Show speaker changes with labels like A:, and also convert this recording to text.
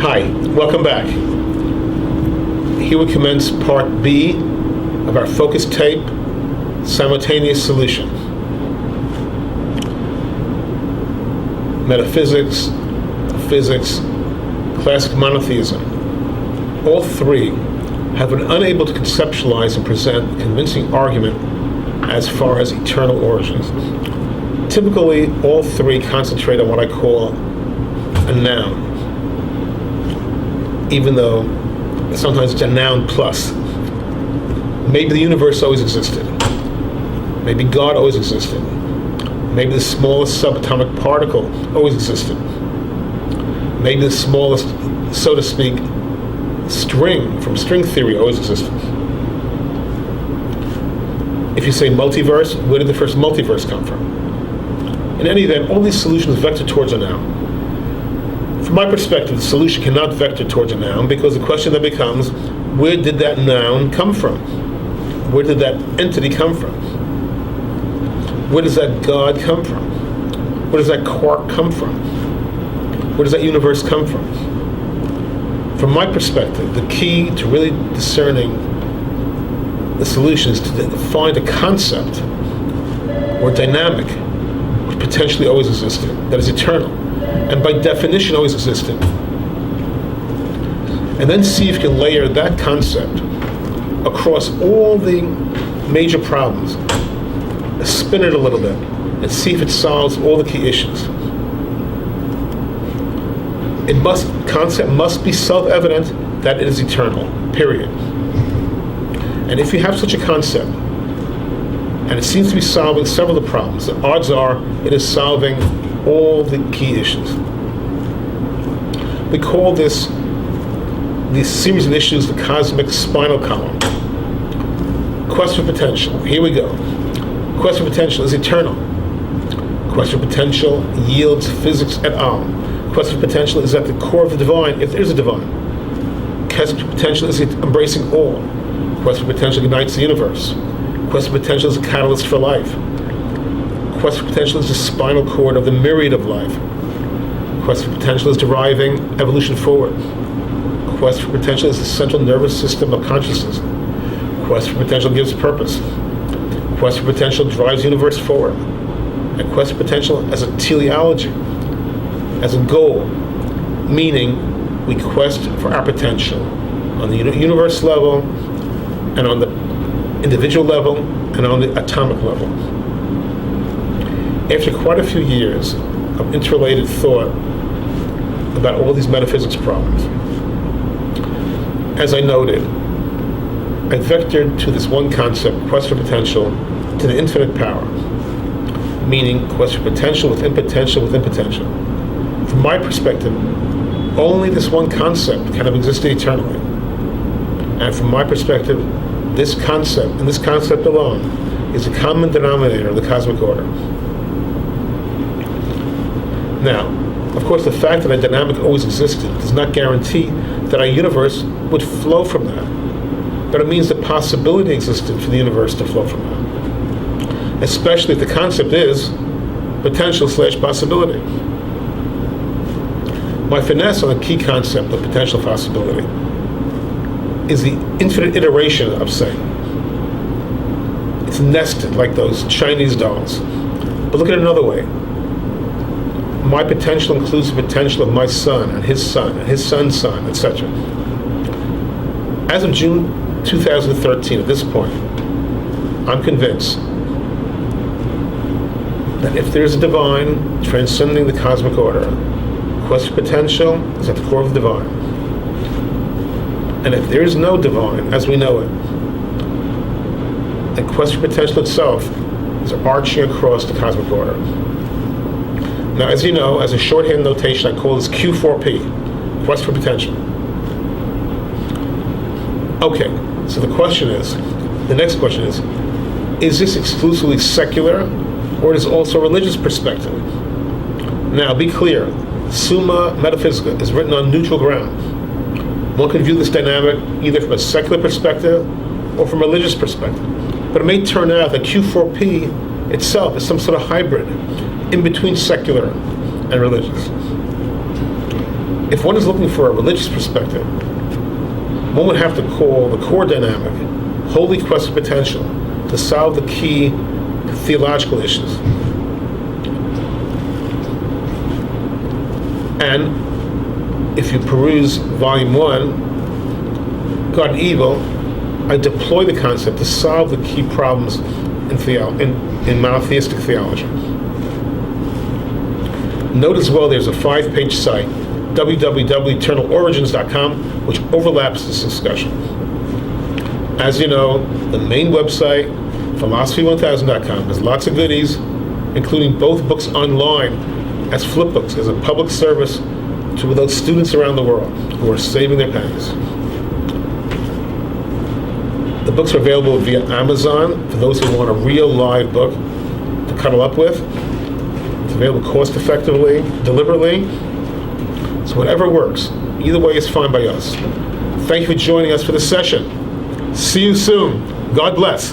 A: Hi, welcome back. Here we commence part B of our focus tape, Simultaneous Solution. Metaphysics, physics, classic monotheism. All three have been unable to conceptualize and present a convincing argument as far as eternal origins. Typically, all three concentrate on what I call a noun, even though sometimes it's a noun plus. Maybe the universe always existed. Maybe God always existed. Maybe the smallest subatomic particle always existed. Maybe the smallest, so to speak, string from string theory always existed. If you say multiverse, where did the first multiverse come from? In any event, all these solutions vector towards a noun. From my perspective, the solution cannot vector towards a noun because the question then becomes, where did that noun come from? Where did that entity come from? Where does that God come from? Where does that quark come from? Where does that universe come from? From my perspective, the key to really discerning the solution is to find a concept or dynamic which potentially always existed, that is eternal, and by definition always existed. And then see if you can layer that concept across all the major problems, spin it a little bit, and see if it solves all the key issues. Concept must be self-evident that it is eternal, period. And if you have such a concept, and it seems to be solving several of the problems, the odds are it is solving all the key issues. We call this series of issues the cosmic spinal column. Quest for potential. Here we go. Quest for potential is eternal. Quest for potential yields physics et al. Quest for potential is at the core of the divine, if there is a divine. Quest for potential is embracing all. Quest for potential unites the universe. Quest for potential is a catalyst for life. Quest for potential is the spinal cord of the myriad of life. Quest for potential is deriving evolution forward. Quest for potential is the central nervous system of consciousness. Quest for potential gives purpose. Quest for potential drives the universe forward. And quest for potential as a teleology, as a goal, meaning we quest for our potential on the universe level and on the individual level and on the atomic level. After quite a few years of interrelated thought about all these metaphysics problems, as I noted, I vectored to this one concept, quest for potential, to the infinite power, meaning quest for potential within potential within potential. From my perspective, only this one concept can have existed eternally. And from my perspective, this concept, and this concept alone, is a common denominator of the cosmic order. Now, of course, the fact that a dynamic always existed does not guarantee that our universe would flow from that. But it means the possibility existed for the universe to flow from that. Especially if the concept is potential/possibility. My finesse on the key concept of potential possibility is the infinite iteration of saying. It's nested like those Chinese dolls. But look at it another way. My potential includes the potential of my son, and his son's son, etc. As of June 2013, at this point, I'm convinced that if there's a divine transcending the cosmic order, quest for potential is at the core of the divine. And if there is no divine, as we know it, then quest for potential itself is arching across the cosmic order. Now, as you know, as a shorthand notation, I call this Q4P, quest for potential. Okay, so the next question is this exclusively secular, or is it also a religious perspective? Now, be clear, Summa Metaphysica is written on neutral ground. One can view this dynamic either from a secular perspective or from a religious perspective. But it may turn out that Q4P itself is some sort of hybrid in between secular and religious. If one is looking for a religious perspective, one would have to call the core dynamic holy quest for potential to solve the key theological issues. And if you peruse Volume 1, God and Evil, I deploy the concept to solve the key problems in monotheistic theology. Note as well there's a 5-page site, www.eternalorigins.com, which overlaps this discussion. As you know, the main website, philosophy1000.com, has lots of goodies, including both books online as flipbooks, as a public service to those students around the world who are saving their pennies. The books are available via Amazon for those who want a real live book to cuddle up with. It's available cost effectively, deliberately. So whatever works, either way is fine by us. Thank you for joining us for this session. See you soon. God bless.